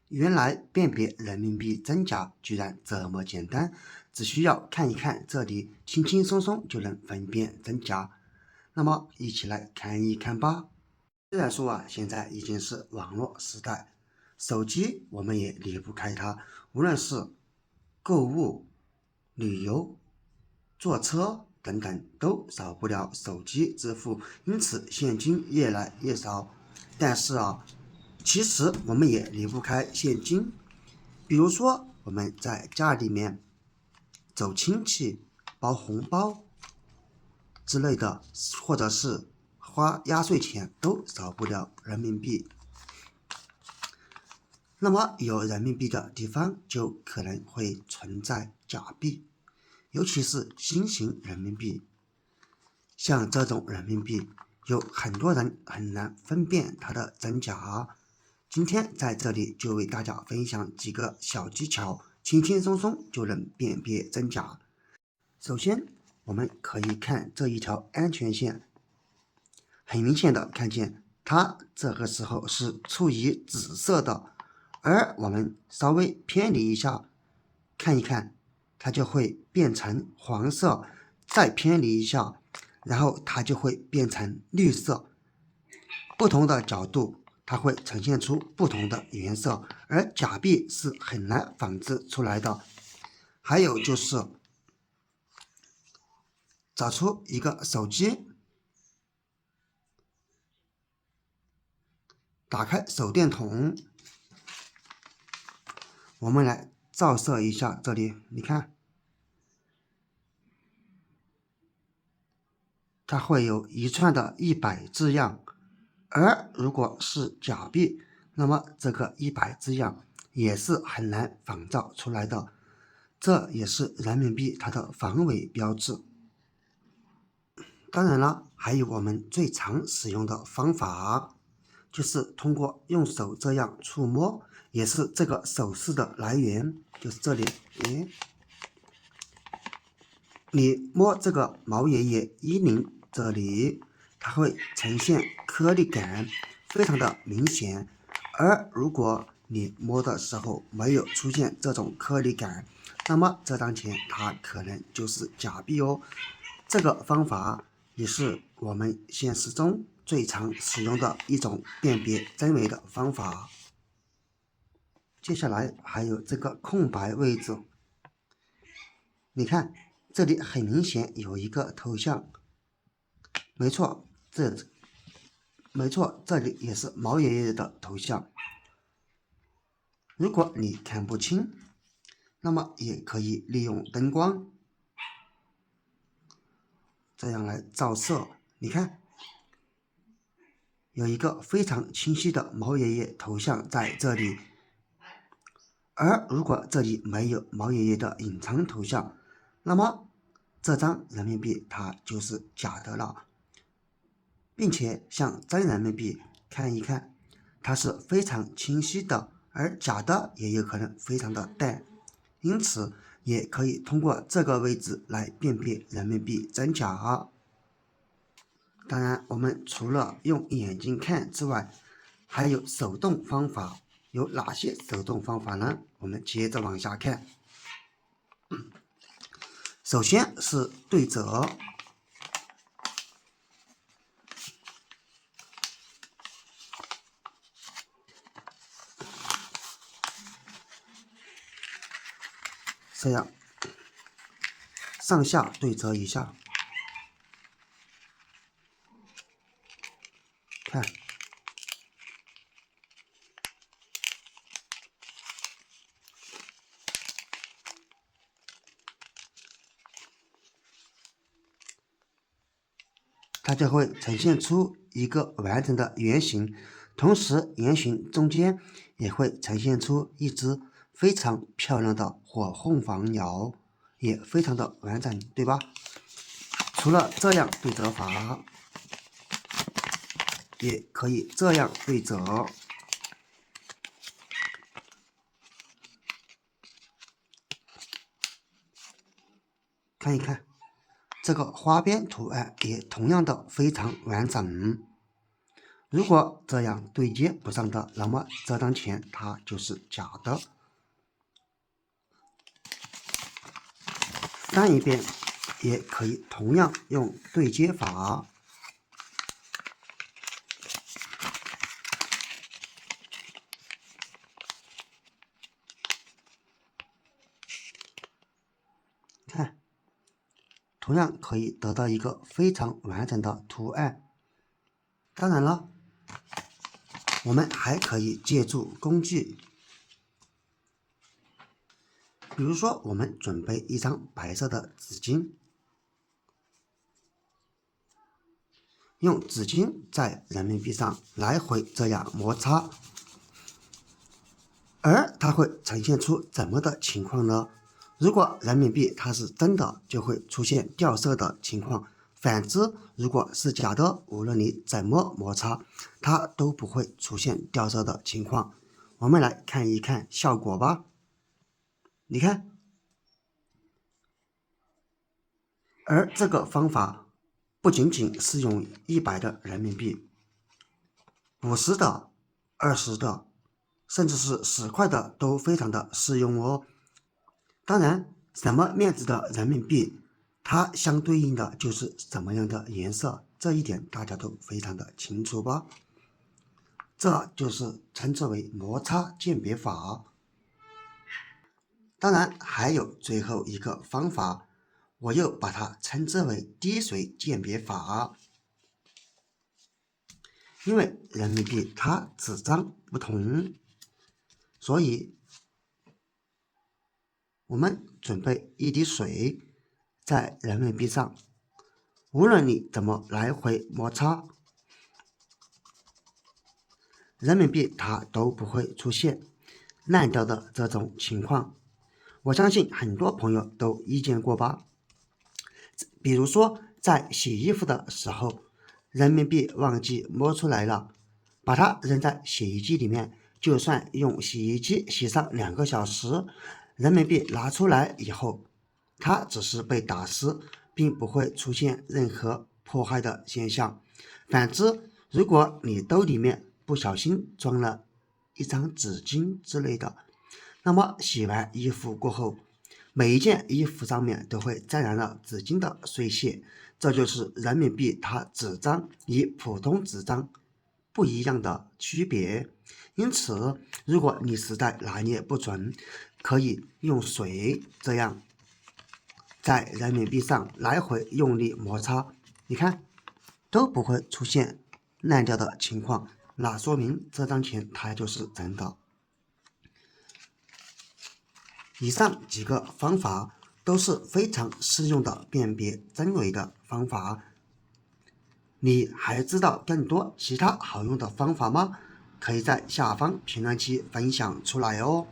原來辨別人民幣真假居然這麼簡單，只需要看一看這裡，輕輕鬆鬆就能分辨真假。那麼一起來看一看吧。雖然說現在已經是網絡時代，手機我們也離不開它，無論是購物、旅遊、坐車等等，都少不了手機支付，因此現金越來越少。但是其實我們也離不開現金，比如說我們在家裡面走親戚、包紅包之類的，或者是花壓歲錢，都少不了人民幣。那麼有人民幣的地方就可能會存在假幣，尤其是新型人民幣。像這種人民幣，有很多人很难分辨它的真假。今天在這裡就為大家分享幾個小技巧，輕輕鬆鬆就能辨別真假。首先，我們可以看這一條安全線，很明顯的看見它這個時候是處於紫色的，而我們稍微偏離一下，看一看，它就會變成黃色，再偏離一下，然後它就會变成綠色。不同的角度它会呈现出不同的颜色，而假币是很难仿制出来的。还有就是找出一个手机，打开手电筒，我们来照射一下这里，你看它会有一串的100字样，而如果是假币，那么这个100字样也是很难仿造出来的，这也是人民币它的防伪标志。当然了，还有我们最常使用的方法，就是通过用手这样觸摸，也是這個手勢的來源，就是這裡，你摸這個毛爺爺10這裡，它會呈現顆粒感，非常的明顯。而如果你摸的時候沒有出現這種顆粒感，那麼這張錢它可能就是假幣哦。這個方法也是我們現實中最常使用的一種辨別真偽的方法。接下來還有這個空白位置，你看這裡很明顯有一個頭像，沒錯，這裡也是毛爺爺的頭像。如果你看不清，那麼也可以利用燈光這樣來照射，你看有一個非常清晰的毛爺爺頭像在這裡。而如果這裡沒有毛爺爺的隱藏頭像，那麼這張人民幣它就是假的了。並且像真人民幣看一看，它是非常清晰的，而假的也有可能非常的淡，因此也可以通過這個位置來辨別人民幣真假。當然，我們除了用眼睛看之外，還有手動方法。有哪些手動方法呢？我們接着往下看。首先是對折，這樣上下對折一下，看。它就會呈現出一個完整的圓形，同時圓形中間也會呈現出一隻非常漂亮的火鳳凰鳥，也非常的完整，對吧？除了這樣對折法，也可以這樣對折，看一看。這個花邊圖案也同樣的非常完整。如果這樣對接不上的，那麼這張錢它就是假的。上一遍也可以同樣用对接法。看，同樣可以得到一个非常完整的图案。当然了，我们还可以借助工具，比如说我们准备一张白色的纸巾，用纸巾在人民币上来回这样摩擦，而它会呈现出怎么的情况呢？如果人民币它是真的，就会出现掉色的情况；反之，如果是假的，无论你怎麼摩擦，它都不會出現掉色的情況。我們來看一看效果吧。你看，而這個方法不僅僅適用100的人民幣，50的、20的，甚至是10塊的都非常的適用哦。當然，什麼面值的人民幣，它相對應的就是什麼樣的顏色，這一點大家都非常的清楚吧？這就是稱之為摩擦鑑別法。當然，還有最後一個方法，我又把它稱之為滴水鑑別法。因為人民幣它紙張不同，所以我們準備一滴水在人民幣上，無論你怎麼來回摩擦，人民幣它都不會出現爛掉的這種情況。我相信很多朋友都遇見過吧？比如說在洗衣服的時候，人民幣忘記摸出來了，把它扔在洗衣機裡面，就算用洗衣機洗上2個小時，人民幣拿出來以後，它只是被打濕，並不會出現任何破壞的現象。反之，如果你兜裡面不小心裝了一張紙巾之類的，那麼洗完衣服過後，每一件衣服上面都會沾染了紙巾的碎屑，這就是人民幣它紙張與普通紙張不一樣的區別。因此，如果你實在拿捏不準，可以用水這樣在人民幣上來回用力摩擦，你看都不會出現爛掉的情況，那說明這張錢它就是真的。以上幾個方法都是非常實用的辨別真偽的方法。你還知道更多其他好用的方法嗎？可以在下方評論區分享出來哦。